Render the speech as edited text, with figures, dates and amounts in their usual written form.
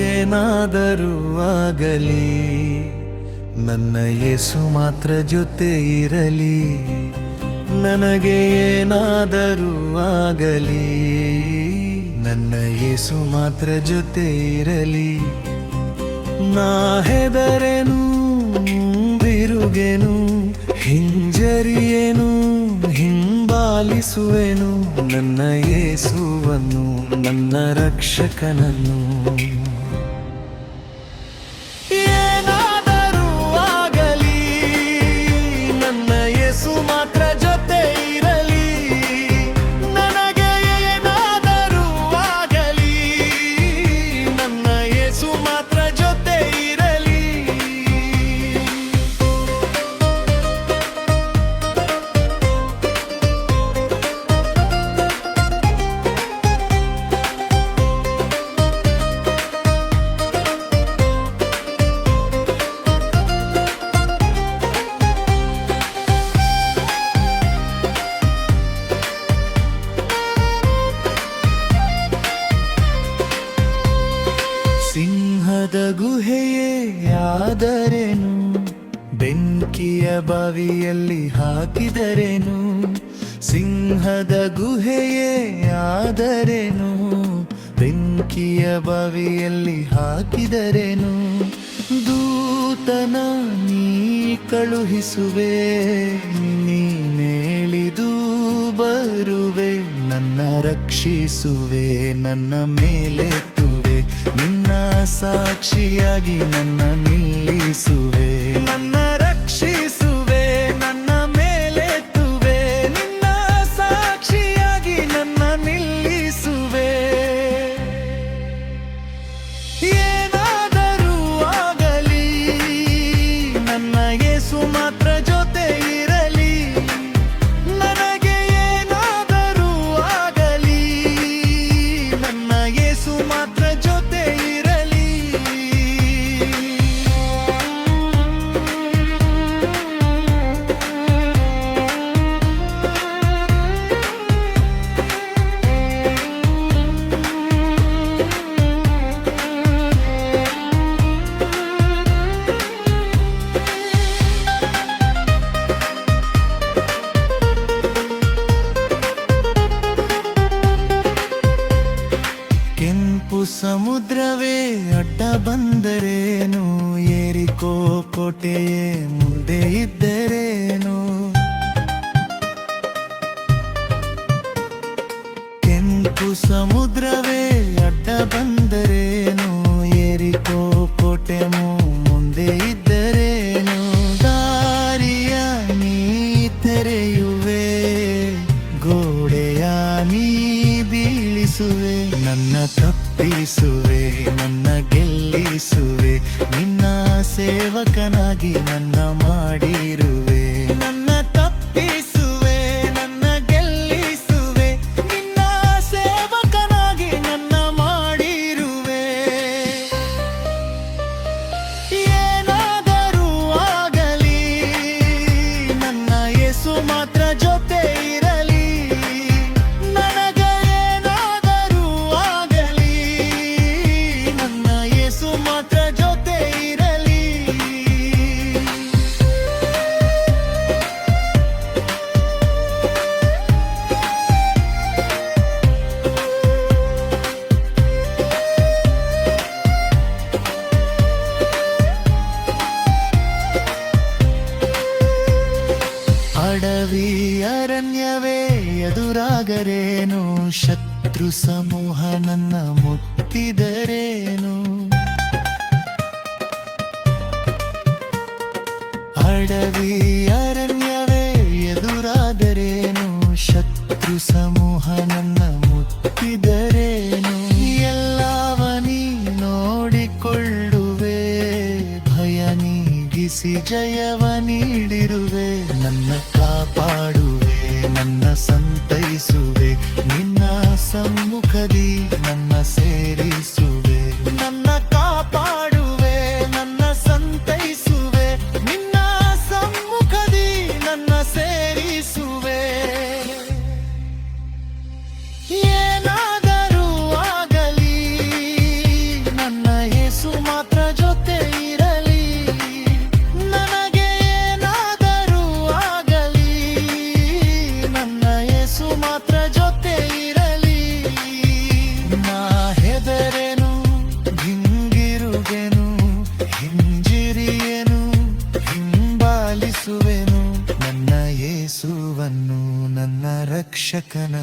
ಏನಾದರೂ ಆಗಲಿ ನನ್ನ ಯೇಸು ಮಾತ್ರ ಜೊತೆ ಇರಲಿ. ನನಗೆ ಏನಾದರೂ ಆಗಲಿ ನನ್ನ ಯೇಸು ಮಾತ್ರ ಜೊತೆ ಇರಲಿ. ನಾ ಹೆದರೆನು ಬಿರುಗೆನು ಹಿಂಜರಿಯೇನು ಹಿಂಬಾಲಿಸುವೆನು ನನ್ನ ಯೇಸುವನ್ನು ನನ್ನ ರಕ್ಷಕನನ್ನು. ಏನಾದರೂ ಆಗಲಿ ನನ್ನ ಯೇಸು ಮಾತ್ರ ಜೊತೆ ಇರಲಿ. ನನಗೆ ಏನಾದರೂ ಆಗಲಿ ನನ್ನ ಯೇಸು ಮಾತ್ರ ಜೊತೆ ಇರಲಿ. ಸಿಂಹದ ಗುಹೆಯೇ ಆದರೇನು, ಬೆಂಕಿಯ ಬಾವಿಯಲ್ಲಿ ಹಾಕಿದರೇನು. ಸಿಂಹದ ಗುಹೆಯೇ ಆದರೇನು, ಬೆಂಕಿಯ ಬಾವಿಯಲ್ಲಿ ಹಾಕಿದರೇನು. ದೂತನ ನೀ ಕಳುಹಿಸುವೆ, ನೀನೇಳಿದು ಬರುವೆ, ನನ್ನ ರಕ್ಷಿಸುವೆ, ನನ್ನ ಮೇಲೆತ್ತುವೆ, ನಿನ್ನ ಸಾಕ್ಷಿಯಾಗಿ ನನ್ನ ನಿಲ್ಲಿಸುವೆ. ನನ್ನ ರಕ್ಷಿಸುವೆ, ನನ್ನ ಮೇಲೆತ್ತುವೆ, ನಿನ್ನ ಸಾಕ್ಷಿಯಾಗಿ ನನ್ನ ನಿಲ್ಲಿಸುವೆ. ಏನಾದರೂ ಆಗಲಿ ನನ್ನ ಯೇಸು ಮಾತ್ರ ಜೊತೆ ಇರಲಿ. ನನಗೆ ಏನಾದರೂ ಆಗಲಿ ನನ್ನ ಯೇಸು ಮಾತ್ರ ಜೊತೆ ಇರಲಿ. ಕೆಂಪು ಸಮುದ್ರವೇ ಅಡ್ಡ ಬಂದರೇನು, ಏರಿಕೋ ಕೋಟೆಯೇ ಮುಂದೆ ಇದ್ದರೇನು. ಕೆಂಪು ಸಮುದ್ರವೇ ಅಡ್ಡ ಬಂದರೇನು, ಏರಿಕೋ ಕೋಟೆ ಮುಂದೆ ಇದ್ದರೇನು. ದಾರಿಯ ನೀ ತೆರೆಯುವೆ, ಗೋಡೆಯ ನೀ ಬೀಳಿಸುವೆ, ನನ್ನ ತಪ್ಪಿಸುವೆ, ನನ್ನ ಗೆಲ್ಲಿಸುವೆ, ನಿನ್ನ ಸೇವಕನಾಗಿ ನನ್ನ ಮಾಡಿರುವೆ. ನನ್ನ ತಪ್ಪಿಸುವೆ, ನನ್ನ ಗೆಲ್ಲಿಸುವೆ, ನಿನ್ನ ಸೇವಕನಾಗಿ ನನ್ನ ಮಾಡಿರುವೆ. ಏನಾದರೂ ಆಗಲಿ ನನ್ನ ಯೇಸು ಮಾತ್ರ ಜೊತೆ ಇರಲಿ. ನನಗೆ ಏನಾದರೂ ಆಗಲಿ ನನ್ನ ಯೇಸು ಮಾತ್ರ ಜೊತೆ ಇರಲಿ. ಅಡವಿ ಅರಣ್ಯವೇ ಎದುರಾಗರೇನು, ಶತ್ರು ಸಮೂಹ ನನ್ನ ಮುತ್ತಿದರೇನು. ಅಡವಿ ಅರಣ್ಯವೇ ಎದುರಾದರೇನು, ಶತ್ರು ಸಮೂಹ ನನ್ನ ಮುತ್ತಿದರೇನು. ಎಲ್ಲವನಿ ನೋಡಿಕೊಳ್ಳುವೆ, ಭಯ ನೀಗಿಸಿ ಜಯವ ನೀಡಿರುವೆ. ನನ್ನ ಕಾಪಾಡುವೆ, ನನ್ನ ಸಂತೈಸುವೆ, ನಿನ್ನ ಸಮ್ಮುಖದಿ ನನ್ನ ಸೇರಿಸುವೆ. ನನ್ನ ಕಾಪಾಡುವೆ, ನನ್ನ ಸಂತೈಸುವೆ, ನಿನ್ನ ಸಮ್ಮುಖದಿ ನನ್ನ ಸೇರಿಸುವೆ. ಏನಾದರೂ ಆಗಲಿ ನನ್ನ ಕನಸು